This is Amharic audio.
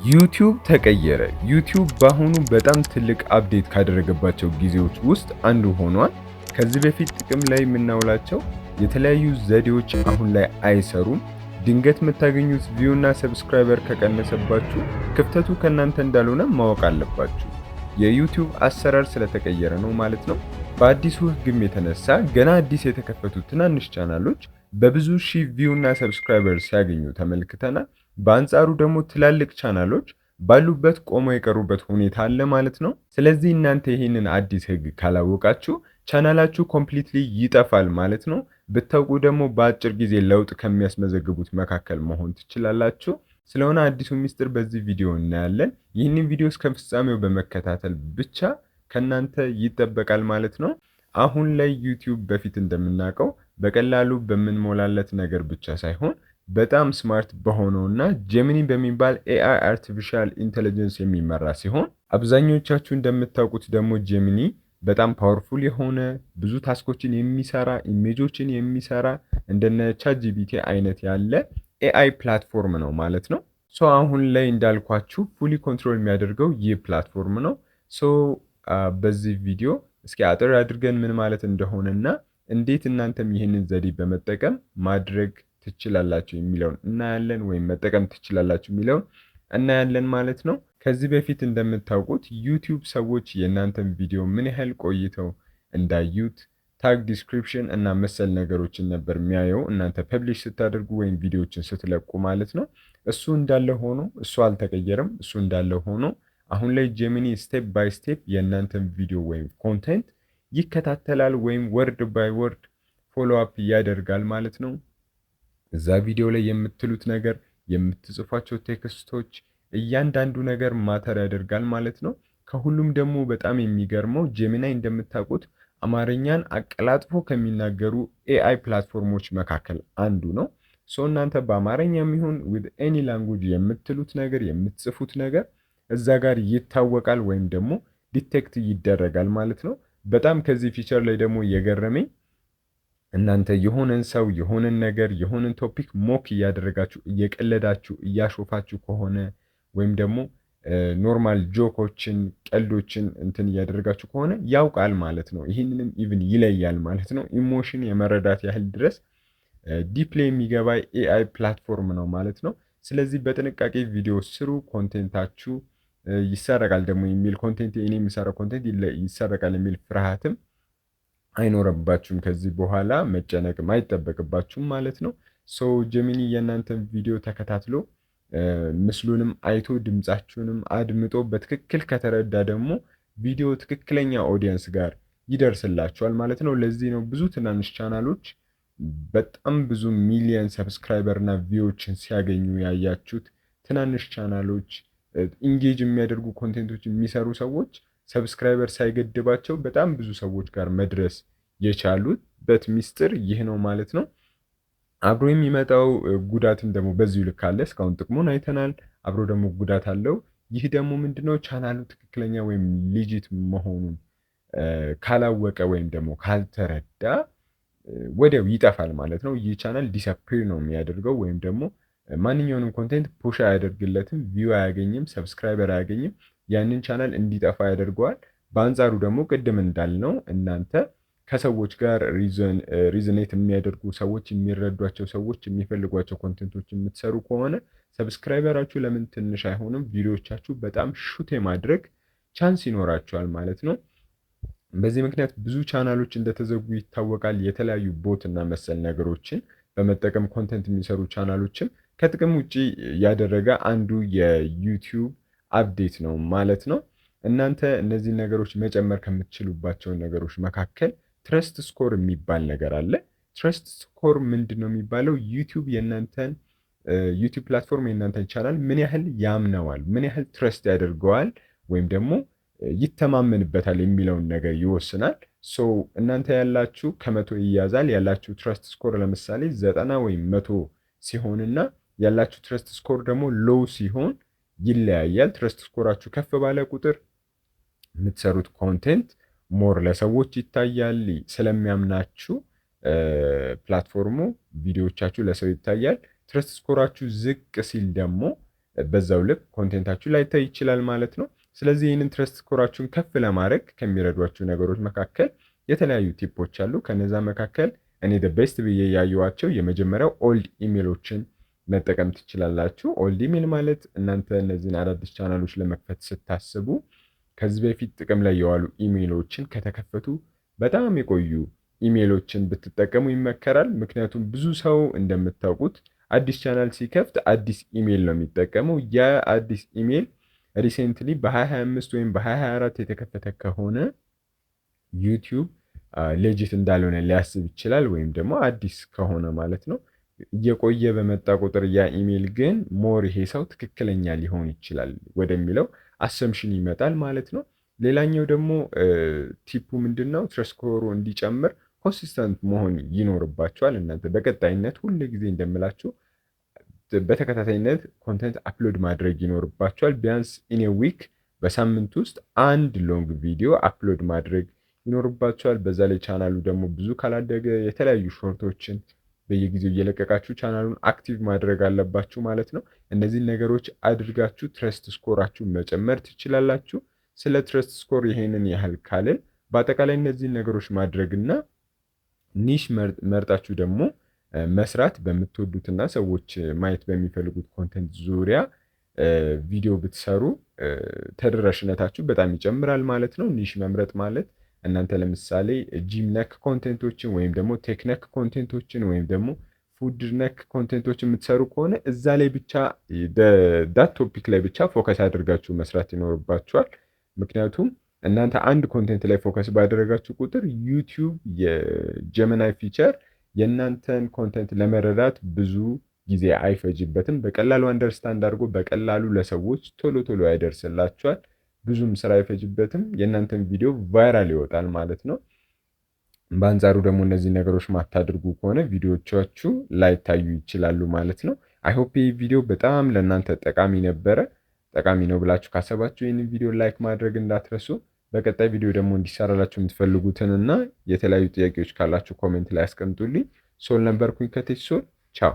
ዩቲዩብ ተቀየረ። ዩቲዩብ በአሁኑ በጣም ትልቅ አፕዴት ካደረገባቸው ጊዜዎች ውስጥ አንዱ ሆኗል። ከዚህ በፊት ጥቅም ላይ የምናውላቸው የተለያዩ ዘዴዎች አሁን ላይ አይሰሩም። ድንገት የምታገኙት ቪው እና ሰብስክራይበር ከቀነሰባችሁ ክፍተቱ ከእናንተ እንዳልሆነ ማወቅ አለባችሁ። የዩቲዩብ አሰራር ስለተቀየረ ነው ማለት ነው። በአዲሱ ህግም የተነሳ ገና አዲስ የተከፈቱ ትናንሽ ቻናሎች በብዙ ሺህ ቪው እና ሰብስክራይበር ሲያገኙ ተመልክተናል። በአንጻሩ ደግሞ ትላልቅ ቻናሎች ባሉበት ቆመው የቀሩበት ሁኔታ አለ ማለት ነው። ስለዚህ እናንተ ይህንን አዲስ ህግ ካላወቃችሁ ቻናላችሁ ኮምፕሊትሊ ይጠፋል ማለት ነው። ብታውቁ ደግሞ በአጭር ጊዜ ለውጥ ከሚያስመዘግቡት መካከል መሆን ትችላላችሁ። ስለሆነ አዲሱ ሚስጥር በዚህ ቪዲዮ እናያለን። ይህንን ቪዲዮ እስከ ፍጻሜው በመከታተል ብቻ ከናንተ ይጠበቃል ማለት ነው። አሁን ላይ ዩቲዩብ በፊት እንደምናውቀው በቀላሉ በምንሞላለት ነገር ብቻ ሳይሆን በጣም ስማርት በሆነውና ጀሚኒ በሚባል ኤአይ አርቲፊሻል ኢንተለጀንስ የሚመራ ሲሆን አብዛኞቻችሁ እንደምታውቁት ደግሞ ጀሚኒ በጣም ፓወርፉል የሆነ ብዙ ታስኮችን የሚሰራ ኢሜጆችን የሚሰራ እንደነ ቻትጂፒቲ አይነት ያለ ኤአይ ፕላትፎርም ነው ማለት ነው። ሶ አሁን ላይ እንዳልኳችሁ ፉሊ ኮንትሮል የሚያደርገው ይህ ፕላትፎርም ነው። ሶ በዚህ ቪዲዮ እስኪ አጥር አድርገን ምን ማለት እንደሆነና እንዴት እናንተም ይህንን ዘዴ በመጠቀም ማድረግ ትችላላችሁ የሚለውን እናያለን፣ ወይም መጠቀም ትችላላችሁ የሚለውን እናያለን ማለት ነው። ከዚህ በፊት እንደምታውቁት ዩቲዩብ ሰዎች የእናንተን ቪዲዮ ምን ያህል ቆይተው እንዳዩት ታግ፣ ዲስክሪፕሽን እና መሰል ነገሮችን ነበር የሚያየው እናንተ ፐብሊሽ ስታደርጉ ወይም ቪዲዮዎችን ስትለቁ ማለት ነው። እሱ እንዳለ ሆኖ እሱ አልተቀየረም። እሱ እንዳለ ሆኖ አሁን ላይ ጀሚኒ ስቴፕ ባይ ስቴፕ የእናንተን ቪዲዮ ወይም ኮንቴንት ይከታተላል ወይም ወርድ ባይ ወርድ ፎሎ አፕ ያደርጋል ማለት ነው። እዛ ቪዲዮ ላይ የምትሉት ነገር፣ የምትጽፏቸው ቴክስቶች፣ እያንዳንዱ ነገር ማተር ያደርጋል ማለት ነው። ከሁሉም ደግሞ በጣም የሚገርመው ጀሚናይ እንደምታውቁት አማርኛን አቀላጥፎ ከሚናገሩ ኤአይ ፕላትፎርሞች መካከል አንዱ ነው። ሶ እናንተ በአማርኛም ይሁን ዊዝ ኤኒ ላንጉጅ የምትሉት ነገር፣ የምትጽፉት ነገር እዛ ጋር ይታወቃል ወይም ደግሞ ዲቴክት ይደረጋል ማለት ነው። በጣም ከዚህ ፊቸር ላይ ደግሞ የገረመኝ እናንተ የሆነን ሰው፣ የሆነን ነገር፣ የሆነን ቶፒክ ሞክ እያደረጋችሁ እየቀለዳችሁ እያሾፋችሁ ከሆነ ወይም ደግሞ ኖርማል ጆኮችን፣ ቀልዶችን እንትን እያደረጋችሁ ከሆነ ያውቃል ማለት ነው። ይህንንም ኢቭን ይለያል ማለት ነው። ኢሞሽን የመረዳት ያህል ድረስ ዲፕሊ የሚገባ ኤአይ ፕላትፎርም ነው ማለት ነው። ስለዚህ በጥንቃቄ ቪዲዮ ስሩ። ኮንቴንታችሁ ይሰረቃል ደግሞ የሚል ኮንቴንት፣ እኔ የሚሰራው ኮንቴንት ይሰረቃል የሚል ፍርሃትም አይኖረባችሁም። ከዚህ በኋላ መጨነቅም አይጠበቅባችሁም ማለት ነው። ሶ ጀሚኒ የእናንተን ቪዲዮ ተከታትሎ ምስሉንም አይቶ ድምጻችሁንም አድምጦ በትክክል ከተረዳ ደግሞ ቪዲዮ ትክክለኛ ኦዲየንስ ጋር ይደርስላችኋል ማለት ነው። ለዚህ ነው ብዙ ትናንሽ ቻናሎች በጣም ብዙ ሚሊየን ሰብስክራይበር እና ቪዎችን ሲያገኙ ያያችሁት። ትናንሽ ቻናሎች ኢንጌጅ የሚያደርጉ ኮንቴንቶች የሚሰሩ ሰዎች ሰብስክራይበር ሳይገድባቸው በጣም ብዙ ሰዎች ጋር መድረስ የቻሉበት ሚስጥር ይህ ነው ማለት ነው። አብሮ የሚመጣው ጉዳትም ደግሞ በዚሁ ልክ አለ። እስካሁን ጥቅሙን አይተናል። አብሮ ደግሞ ጉዳት አለው። ይህ ደግሞ ምንድነው? ቻናሉ ትክክለኛ ወይም ሊጂት መሆኑን ካላወቀ ወይም ደግሞ ካልተረዳ ወዲያው ይጠፋል ማለት ነው። ይህ ቻናል ዲስአፒር ነው የሚያደርገው፣ ወይም ደግሞ ማንኛውንም ኮንቴንት ፑሽ አያደርግለትም፣ ቪው አያገኝም፣ ሰብስክራይበር አያገኝም። ያንን ቻናል እንዲጠፋ ያደርገዋል። በአንጻሩ ደግሞ ቅድም እንዳልነው እናንተ ከሰዎች ጋር ሪዝኔት የሚያደርጉ ሰዎች፣ የሚረዷቸው ሰዎች፣ የሚፈልጓቸው ኮንቴንቶች የምትሰሩ ከሆነ ሰብስክራይበራችሁ ለምን ትንሽ አይሆንም? ቪዲዮቻችሁ በጣም ሹት የማድረግ ቻንስ ይኖራቸዋል ማለት ነው። በዚህ ምክንያት ብዙ ቻናሎች እንደተዘጉ ይታወቃል። የተለያዩ ቦት እና መሰል ነገሮችን በመጠቀም ኮንቴንት የሚሰሩ ቻናሎችን ከጥቅም ውጪ ያደረገ አንዱ የዩቲዩብ አፕዴት ነው ማለት ነው። እናንተ እነዚህ ነገሮች መጨመር ከምትችሉባቸው ነገሮች መካከል ትረስት ስኮር የሚባል ነገር አለ። ትረስት ስኮር ምንድን ነው የሚባለው? ዩቲዩብ የእናንተን ዩቲዩብ ፕላትፎርም የእናንተን ቻናል ምን ያህል ያምነዋል፣ ምን ያህል ትረስት ያደርገዋል ወይም ደግሞ ይተማመንበታል የሚለውን ነገር ይወስናል። ሶ እናንተ ያላችሁ ከመቶ ይያዛል። ያላችሁ ትረስት ስኮር ለምሳሌ 90 ወይም 100 ሲሆንና ያላችሁ ትረስት ስኮር ደግሞ ሎው ሲሆን ይለያያል። ትረስት ስኮራችሁ ከፍ ባለ ቁጥር የምትሰሩት ኮንቴንት ሞር ለሰዎች ይታያል። ስለሚያምናችሁ ፕላትፎርሙ ቪዲዮዎቻችሁ ለሰው ይታያል። ትረስት ስኮራችሁ ዝቅ ሲል ደግሞ በዛው ልክ ኮንቴንታችሁ ላይታይ ይችላል ማለት ነው። ስለዚህ ይህንን ትረስት ስኮራችሁን ከፍ ለማድረግ ከሚረዷችሁ ነገሮች መካከል የተለያዩ ቲፖች አሉ። ከነዛ መካከል እኔ ቤስት ብዬ ያየኋቸው የመጀመሪያው ኦልድ ኢሜሎችን መጠቀም ትችላላችሁ። ኦልድ ኢሜል ማለት እናንተ እነዚህን አዳዲስ ቻናሎች ለመክፈት ስታስቡ ከዚህ በፊት ጥቅም ላይ የዋሉ ኢሜሎችን ከተከፈቱ በጣም የቆዩ ኢሜሎችን ብትጠቀሙ ይመከራል። ምክንያቱም ብዙ ሰው እንደምታውቁት አዲስ ቻናል ሲከፍት አዲስ ኢሜል ነው የሚጠቀመው። ያ አዲስ ኢሜል ሪሴንትሊ በ2025 ወይም በ2024 የተከፈተ ከሆነ ዩቲዩብ ሌጂት እንዳልሆነ ሊያስብ ይችላል፣ ወይም ደግሞ አዲስ ከሆነ ማለት ነው። እየቆየ በመጣ ቁጥር ያ ኢሜል ግን ሞር ይሄ ሰው ትክክለኛ ሊሆን ይችላል ወደሚለው አሰምሽን ይመጣል ማለት ነው። ሌላኛው ደግሞ ቲፑ ምንድን ነው? ትረስት ስኮሩ እንዲጨምር ኮንሲስተንት መሆን ይኖርባቸዋል። እናንተ በቀጣይነት ሁል ጊዜ እንደምላችሁ በተከታታይነት ኮንተንት አፕሎድ ማድረግ ይኖርባቸዋል። ቢያንስ ኢን ዊክ በሳምንት ውስጥ አንድ ሎንግ ቪዲዮ አፕሎድ ማድረግ ይኖርባቸዋል። በዛ ላይ ቻናሉ ደግሞ ብዙ ካላደገ የተለያዩ ሾርቶችን በየጊዜው እየለቀቃችሁ ቻናሉን አክቲቭ ማድረግ አለባችሁ ማለት ነው። እነዚህን ነገሮች አድርጋችሁ ትረስት ስኮራችሁ መጨመር ትችላላችሁ። ስለ ትረስት ስኮር ይሄንን ያህል ካልን በአጠቃላይ እነዚህን ነገሮች ማድረግና ኒሽ መርጣችሁ ደግሞ መስራት በምትወዱትና ሰዎች ማየት በሚፈልጉት ኮንተንት ዙሪያ ቪዲዮ ብትሰሩ ተደራሽነታችሁ በጣም ይጨምራል ማለት ነው። ኒሽ መምረጥ ማለት እናንተ ለምሳሌ ጂም ነክ ኮንቴንቶችን ወይም ደግሞ ቴክ ነክ ኮንቴንቶችን ወይም ደግሞ ፉድ ነክ ኮንቴንቶችን የምትሰሩ ከሆነ እዛ ላይ ብቻ ዳት ቶፒክ ላይ ብቻ ፎከስ አድርጋችሁ መስራት ይኖርባችኋል። ምክንያቱም እናንተ አንድ ኮንቴንት ላይ ፎከስ ባደረጋችሁ ቁጥር ዩቲዩብ የጀመናይ ፊቸር የእናንተን ኮንቴንት ለመረዳት ብዙ ጊዜ አይፈጅበትም። በቀላሉ አንደርስታንድ አድርጎ በቀላሉ ለሰዎች ቶሎ ቶሎ ያደርስላችኋል። ብዙም ስራ አይፈጅበትም። የእናንተን ቪዲዮ ቫይራል ይወጣል ማለት ነው። በአንጻሩ ደግሞ እነዚህ ነገሮች ማታድርጉ ከሆነ ቪዲዮቻችሁ ላይታዩ ይችላሉ ማለት ነው። አይሆፕ ይህ ቪዲዮ በጣም ለእናንተ ጠቃሚ ነበረ። ጠቃሚ ነው ብላችሁ ካሰባችሁ ይህንን ቪዲዮ ላይክ ማድረግ እንዳትረሱ። በቀጣይ ቪዲዮ ደግሞ እንዲሰራላችሁ የምትፈልጉትን እና የተለያዩ ጥያቄዎች ካላችሁ ኮሜንት ላይ አስቀምጡልኝ። ሶል ነበርኩኝ ከቴክ ሶል። ቻው